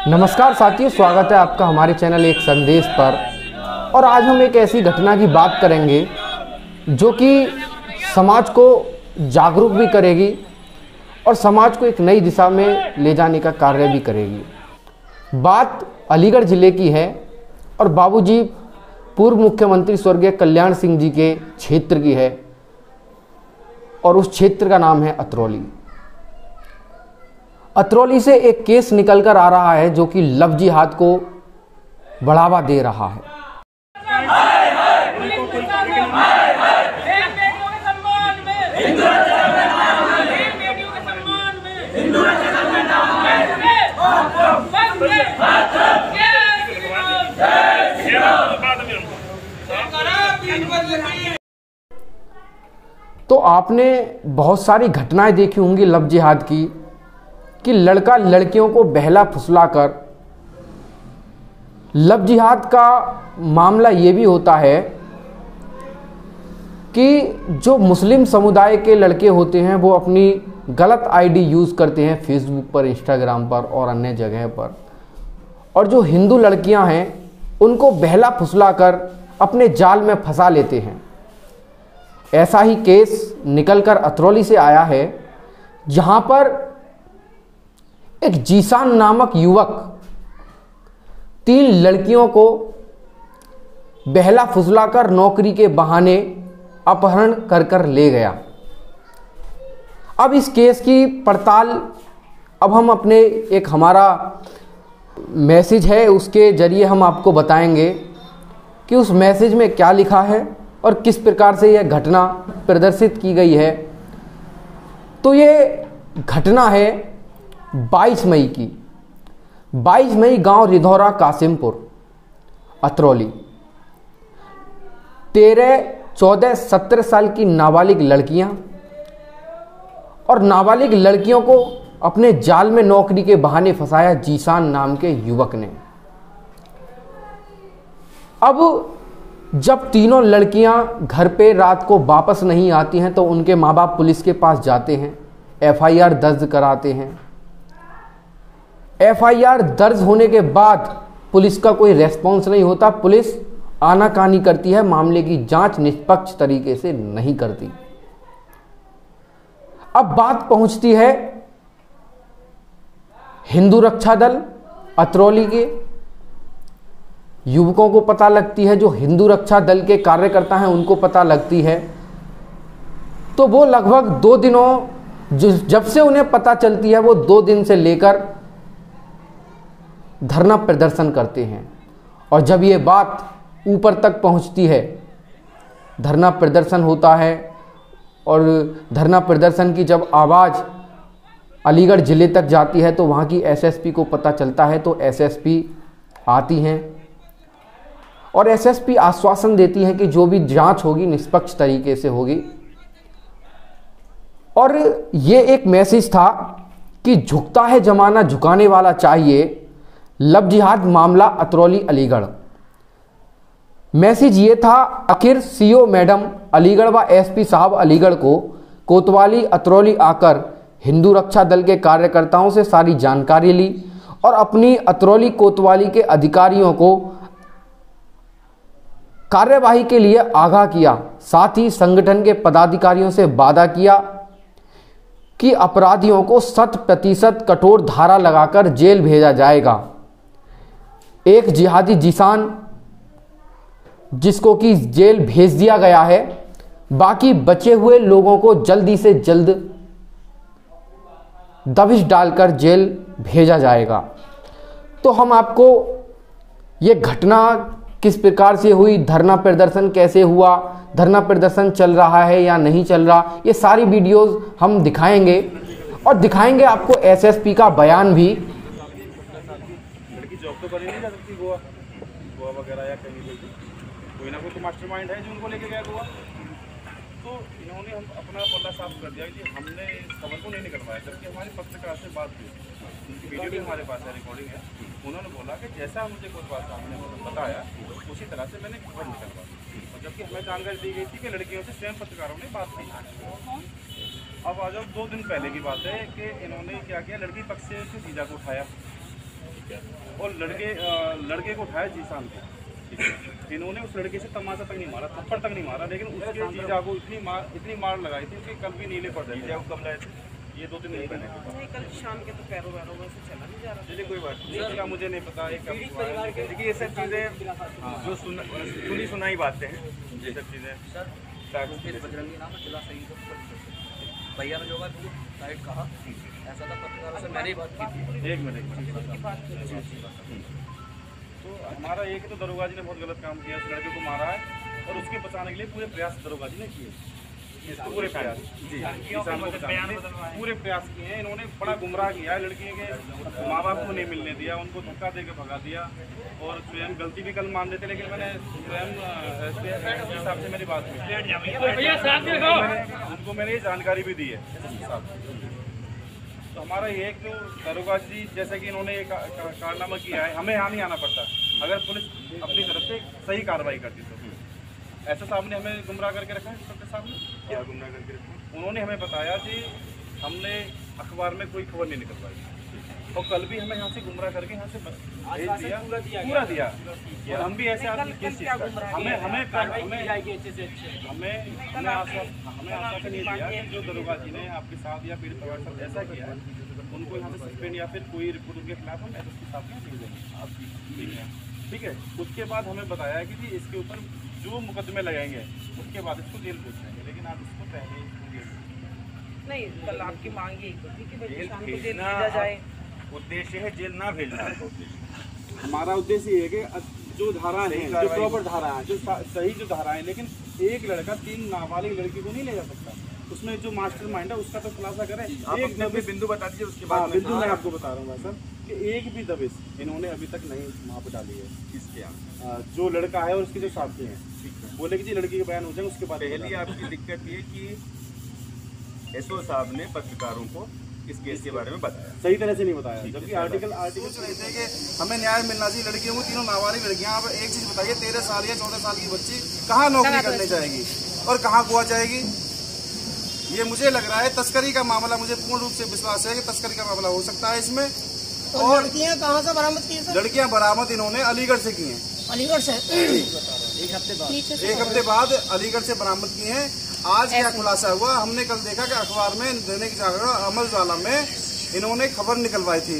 नमस्कार साथियों, स्वागत है आपका हमारे चैनल एक संदेश पर। और आज हम एक ऐसी घटना की बात करेंगे जो कि समाज को जागरूक भी करेगी और समाज को एक नई दिशा में ले जाने का कार्य भी करेगी। बात अलीगढ़ ज़िले की है और बाबूजी पूर्व मुख्यमंत्री स्वर्गीय कल्याण सिंह जी के क्षेत्र की है और उस क्षेत्र का नाम है अतरौली। अतरौली से एक केस निकल कर आ रहा है जो कि लव जिहाद को बढ़ावा दे रहा है। तो आपने बहुत सारी घटनाएं देखी होंगी लव जिहाद की कि लड़का लड़कियों को बहला फुसलाकर, लव जिहाद का मामला ये भी होता है कि जो मुस्लिम समुदाय के लड़के होते हैं वो अपनी गलत आईडी यूज़ करते हैं फेसबुक पर, इंस्टाग्राम पर और अन्य जगह पर, और जो हिंदू लड़कियां हैं उनको बहला फुसलाकर अपने जाल में फंसा लेते हैं। ऐसा ही केस निकलकर अतरौली से आया है जहां पर एक जीसान नामक युवक 3 लड़कियों को बहला फुसलाकर नौकरी के बहाने अपहरण कर ले गया। अब इस केस की पड़ताल अब हम अपने एक हमारा मैसेज है उसके जरिए हम आपको बताएंगे कि उस मैसेज में क्या लिखा है और किस प्रकार से यह घटना प्रदर्शित की गई है। तो ये घटना है 22 मई की। 22 मई गांव रिधौरा कासिमपुर अतरौली। 13, 14, 17 साल की नाबालिग लड़कियां और नाबालिग लड़कियों को अपने जाल में नौकरी के बहाने फंसाया जीसान नाम के युवक ने। अब जब तीनों लड़कियां घर पे रात को वापस नहीं आती हैं तो उनके माँ बाप पुलिस के पास जाते हैं, FIR दर्ज कराते हैं। FIR दर्ज होने के बाद पुलिस का कोई रेस्पॉन्स नहीं होता। पुलिस आनाकानी करती है, मामले की जांच निष्पक्ष तरीके से नहीं करती। अब बात पहुंचती है हिंदू रक्षा दल अतरौली के युवकों को पता लगती है, जो हिंदू रक्षा दल के कार्यकर्ता हैं उनको पता लगती है। तो वो लगभग 2 दिनों जब से उन्हें पता चलती है वो 2 दिन से लेकर धरना प्रदर्शन करते हैं। और जब ये बात ऊपर तक पहुंचती है, धरना प्रदर्शन होता है और धरना प्रदर्शन की जब आवाज़ अलीगढ़ ज़िले तक जाती है तो वहाँ की SSP को पता चलता है। तो SSP आती हैं और SSP आश्वासन देती हैं कि जो भी जांच होगी निष्पक्ष तरीके से होगी। और ये एक मैसेज था कि झुकता है जमाना, झुकाने वाला चाहिए। लव जिहाद मामला अतरौली अलीगढ़। मैसेज ये था, आखिर CO मैडम अलीगढ़ व SP साहब अलीगढ़ को कोतवाली अतरौली आकर हिंदू रक्षा दल के कार्यकर्ताओं से सारी जानकारी ली और अपनी अतरौली कोतवाली के अधिकारियों को कार्यवाही के लिए आगाह किया। साथ ही संगठन के पदाधिकारियों से वादा किया कि अपराधियों को 100% कठोर धारा लगाकर जेल भेजा जाएगा। एक जिहादी जीसान जिसको कि जेल भेज दिया गया है, बाकी बचे हुए लोगों को जल्दी से जल्द दबिश डालकर जेल भेजा जाएगा। तो हम आपको ये घटना किस प्रकार से हुई, धरना प्रदर्शन कैसे हुआ, धरना प्रदर्शन चल रहा है या नहीं चल रहा, ये सारी वीडियोस हम दिखाएंगे और दिखाएंगे आपको SSP का बयान भी। लड़की जॉब तो करी नहीं जा सकती गोवा वगैरह या कहीं पे कोई ना कोई तो मास्टरमाइंड है जो उनको लेके गया गोवा। तो इन्होंने हम अपना पल्ला साफ कर दिया कि हमने इस खबर को नहीं निकलवाया, जबकि हमारे पत्रकार से बात हुई, उनकी वीडियो भी हमारे पास है, रिकॉर्डिंग है। उन्होंने बोला कि जैसा मुझे कोई बात सामने बताया उसी तरह से मैंने खबर निकलवा, और जबकि हमें जानकारी दी गई थी कि लड़कियों से स्वयं पत्रकारों ने बात की। अब आ जाओ 2 दिन पहले की बात है कि इन्होंने क्या किया, लड़की पक्ष से वीज़ा को उठाया और लड़के को उठाया जीशान को। इन्होंने उस लड़के से तमाशा तक नहीं मारा, थप्पड़ तक नहीं मारा, लेकिन उसके जीजा को इतनी मार लगाई थी कि कल भी नीले पड़ रहे थे। कब लाए थे ये 2-3 दिन पहले? नहीं, कल शाम के तो पैरों में से चला नहीं जा रहा। चलिए कोई बात नहीं, इसका मुझे नहीं पता। देखिए ये सब चीज़ें जो सुनी सुनाई बातें हैं, ये सब चीज़ें बजरंगी नाम है, जिला सही भैया ने जो साइड कहा ऐसा था, पत्रकारों से मैंने बात की थी। 1 मिनट। तो हमारा एक तो दरोगा जी ने बहुत गलत काम किया, उस लड़के को मारा है और उसके बचाने के लिए पूरे प्रयास दरोगा जी ने किए, पूरे प्रयास जी किसान को बचाने पूरे प्रयास किए हैं। इन्होंने बड़ा गुमराह किया है, लड़की के माँ बाप को नहीं मिलने दिया, उनको धक्का दे के भगा दिया और स्वयं गलती भी कल मान लेते, लेकिन मैंने स्वयं हिसाब से मेरी बात हुई, उनको मैंने ये जानकारी भी दी है। तो हमारा ये है कि दरोगा जी जैसे कि इन्होंने एक कारनामा किया है, हमें यहाँ नहीं आना पड़ता अगर पुलिस अपनी तरफ से सही कार्रवाई करती तो। ऐसा साहब ने हमें गुमराह करके रखा है, इंस्पेक्टर साहब ने क्या गुमराह करके रखा? उन्होंने हमें बताया कि हमने अखबार में कोई खबर नहीं निकलवाई और कल भी हमें यहाँ से गुमराह करके यहाँ से भेज दिया, पूरा दिया। और हम भी ऐसे आदमी किस चीज़ का हमें आशा नहीं दिया कि जो दरोगा जी ने आपके साथ या पीड़ित परिवार के साथ ऐसा किया है उनको यहाँ से सस्पेंड या फिर कोई रिपोर्ट उनके खिलाफ हम एसएसपी साहब को भेज देंगे आप, ठीक है। उसके बाद हमें बताया कि जी इसके ऊपर जो मुकदमे लगाएंगे उसके बाद इसको जेल भेज देंगे, लेकिन आप इसको पहले नहीं, कल आपकी मांग यही थी कि भाई शाम को जेल भेजा जाए। उद्देश्य है जेल ना भेजना, हमारा उद्देश्य ये है कि जो धारा है, जो प्रॉपर धारा है, जो सही जो धारा है, लेकिन एक लड़का 3 नाबालिग लड़की को नहीं ले जा सकता। उसमें जो मास्टर माइंड है उसका तो खुलासा करें। एक दबिश बिंदु बता दीजिए, उसके बाद बिंदु मैं आपको बता रहा हूँ सर कि एक भी दबिश इन्होंने अभी तक नहीं वहाँ पर डाली है। किसके यहाँ? जो लड़का है और उसके जो साथी हैं बोले कि जी लड़की के बयान हो जाए उसके बाद। पहली आपकी दिक्कत ये कि एसओ साहब ने पत्रकारों को इस केस के बारे में बताया, सही तरह से नहीं बताया, जबकि आर्टिकल सोच रहे थे कि हमें न्याय मिलना चाहिए लड़कियों को, तीनों नाबालिग लड़कियां। आप एक चीज बताइए, 13 साल या 14 साल की बच्ची कहाँ नौकरी करने जाएगी और कहाँ गोवा जाएगी? ये मुझे लग रहा है तस्करी का मामला, मुझे पूर्ण रूप से विश्वास है कि तस्करी का मामला हो सकता है इसमें। और लड़कियां कहाँ से बरामद की है? लड़कियां बरामद इन्होंने अलीगढ़ से की हैं। अलीगढ़ से एक हफ्ते बाद अलीगढ़ से बरामद की हैं। आज क्या खुलासा हुआ, हमने कल देखा कि अखबार में दैनिक जागरण अमर उजाला में इन्होंने खबर निकलवाई थी।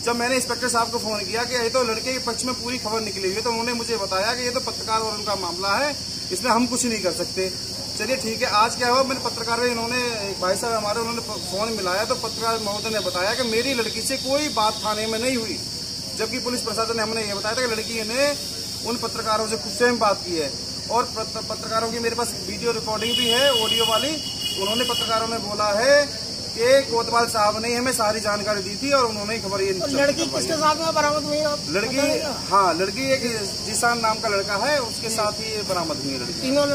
जब मैंने इंस्पेक्टर साहब को फोन किया कि ये तो लड़के के पक्ष में पूरी खबर निकली हुई है, तो उन्होंने मुझे बताया कि ये तो पत्रकार और उनका मामला है, इसमें हम कुछ नहीं कर सकते। चलिए ठीक है, आज क्या हुआ, मैंने पत्रकार इन्होंने एक भाई साहब हमारे उन्होंने फोन मिलाया तो पत्रकार महोदय ने बताया कि मेरी लड़की से कोई बात थाने में नहीं हुई, जबकि पुलिस प्रशासन ने हमने ये बताया था कि लड़की ने उन पत्रकारों से खुद से बात की है और पत्रकारों की मेरे पास वीडियो रिकॉर्डिंग भी है, ऑडियो वाली। उन्होंने पत्रकारों ने बोला है कि कोतवाल साहब ने हमें सारी जानकारी दी थी और उन्होंने खबर ये लड़की किसके साथ में बरामद हुई? लड़की हाँ, लड़की एक जीशान नाम का लड़का है, उसके साथ ही बरामद हुई है लड़की। तीनों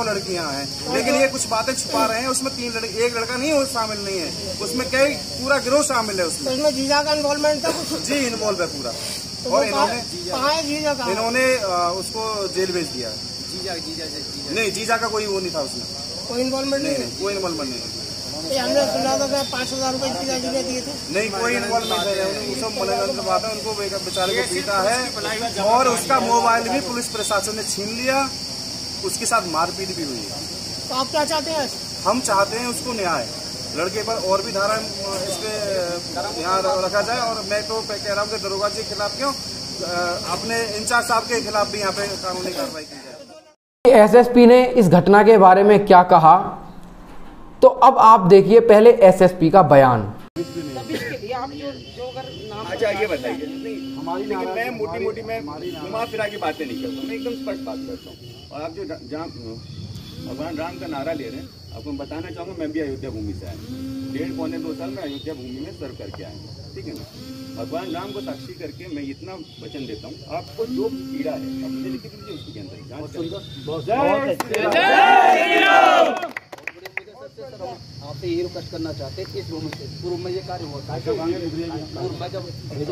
लड़कियां हैं, लेकिन ये कुछ बातें छुपा रहे हैं। उसमें एक लड़का नहीं शामिल नहीं है, उसमें कई पूरा गिरोह शामिल है उसमें। जीजा का इन्वॉल्वमेंट था? जी इन्वॉल्व है पूरा। और इन्होंने उसको जेल भेज दिया। नहीं, जीजा का कोई वो नहीं था उसमें, कोई इन्वॉल्वमेंट नहीं, कोई इन्वॉल्वमेंट नहीं। हमने सुना था 5,000 रुपए जीजा जी ने दिए थे। नहीं, कोई इन्वॉल्वमेंट नहीं, सब मनोरंजन बात है। उनको बेचारे को पीटा है और उसका मोबाइल भी पुलिस प्रशासन ने छीन लिया, उसके साथ मारपीट भी हुई है। तो आप क्या चाहते हैं? हम चाहते हैं उसको न्याय, लड़के पर और भी धारा इस पे यहाँ रखा जाए। और मैं तो कह रहा हूँ कि दरोगा जी के खिलाफ क्यों, अपने इंचार्ज साहब के खिलाफ भी यहाँ पे कानूनी कार्रवाई की जाए। एसएसपी ने इस घटना के बारे में क्या कहा, तो अब आप देखिए पहले एसएसपी का बयान। अच्छा ये बताइए, लेकिन मैं मोटी मोटी मैं घुमा फिरा की बातें नहीं करता, मैं एकदम स्पष्ट बात करता हूँ। और आप जो भगवान राम का नारा ले रहे हैं, आपको मैं बताना चाहूँगा, मैं भी अयोध्या भूमि से आया, 1.5-2 साल में अयोध्या भूमि में सर्व करके आया हूँ, ठीक है ना। भगवान राम को साक्षी करके मैं इतना वचन देता हूँ, आपको जो पीड़ा है आप मुझे लिख दीजिए, उसके अंदर आपसे ये रिक्वेस्ट करना चाहते हैं, इस रूम से पूर्व में ये कार्य होता है। पूर्व में जब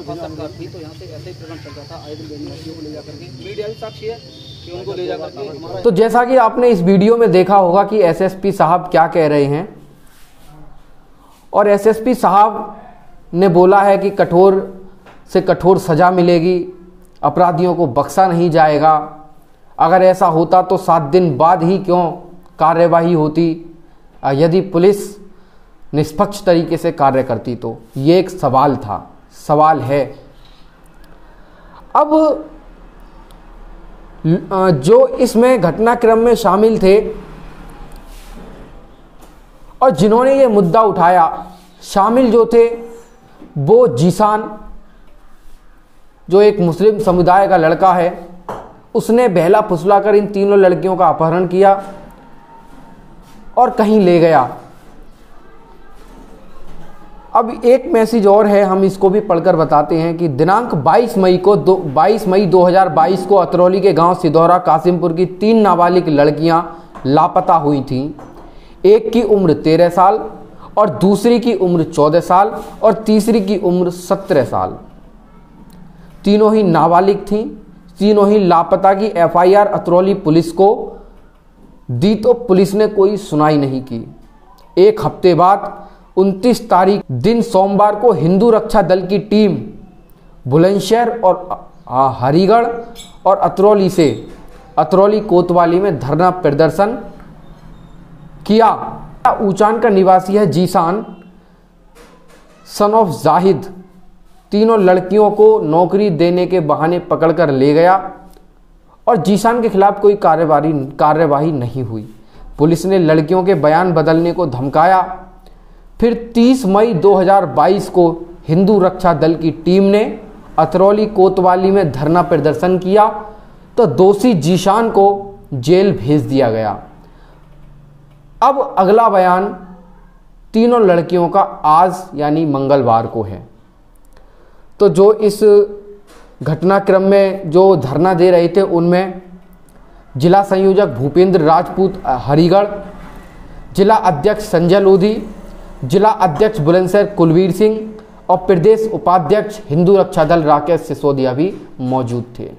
सरकार थी तो यहाँ से ऐसे ही प्रकरण चल रहा था, आए दिन बेनिवासियों को ले जाकर के, मीडिया भी साक्षी है कि उनको ले जाकर के हमारा। तो जैसा कि आपने इस वीडियो में देखा होगा कि एसएसपी साहब क्या कह रहे हैं, और एसएसपी साहब ने बोला है कि कठोर से कठोर सज़ा मिलेगी, अपराधियों को बख्शा नहीं जाएगा। अगर ऐसा होता तो 7 दिन बाद ही क्यों कार्यवाही होती, यदि पुलिस निष्पक्ष तरीके से कार्य करती तो। ये एक सवाल था, सवाल है। अब जो इसमें घटनाक्रम में शामिल थे और जिन्होंने ये मुद्दा उठाया, शामिल जो थे वो जीशान, जो एक मुस्लिम समुदाय का लड़का है, उसने बहला फुसला कर इन तीनों लड़कियों का अपहरण किया और कहीं ले गया। अब एक मैसेज और है, हम इसको भी पढ़कर बताते हैं कि दिनांक 22 मई 2022 को अतरौली के गांव सिधौरा कासिमपुर की 3 नाबालिग लड़कियां लापता हुई थीं। एक की उम्र 13 साल और दूसरी की उम्र 14 साल और तीसरी की उम्र 17 साल। तीनों ही नाबालिग थीं। तीनों ही लापता की एफआईआर अतरौली पुलिस को दी तो पुलिस ने कोई सुनाई नहीं की। एक हफ्ते बाद 29 तारीख दिन सोमवार को हिंदू रक्षा दल की टीम बुलंदशहर और हरिगढ़ और अतरौली कोतवाली में धरना प्रदर्शन किया। ऊचान का निवासी है जीशान सन ऑफ जाहिद। तीनों लड़कियों को नौकरी देने के बहाने पकड़कर ले गया और जीशान के खिलाफ कोई कार्यवाही नहीं हुई। पुलिस ने लड़कियों के बयान बदलने को धमकाया। फिर 30 मई 2022 को हिंदू रक्षा दल की टीम ने अतरौली कोतवाली में धरना प्रदर्शन किया तो दोषी जीशान को जेल भेज दिया गया। अब अगला बयान तीनों लड़कियों का आज यानी मंगलवार को है। तो जो इस घटनाक्रम में जो धरना दे रहे थे उनमें जिला संयोजक भूपेंद्र राजपूत हरिगढ़, जिला अध्यक्ष संजय लोधी, जिला अध्यक्ष बुलंदशहर कुलवीर सिंह और प्रदेश उपाध्यक्ष हिंदू रक्षा दल राकेश सिसोदिया भी मौजूद थे।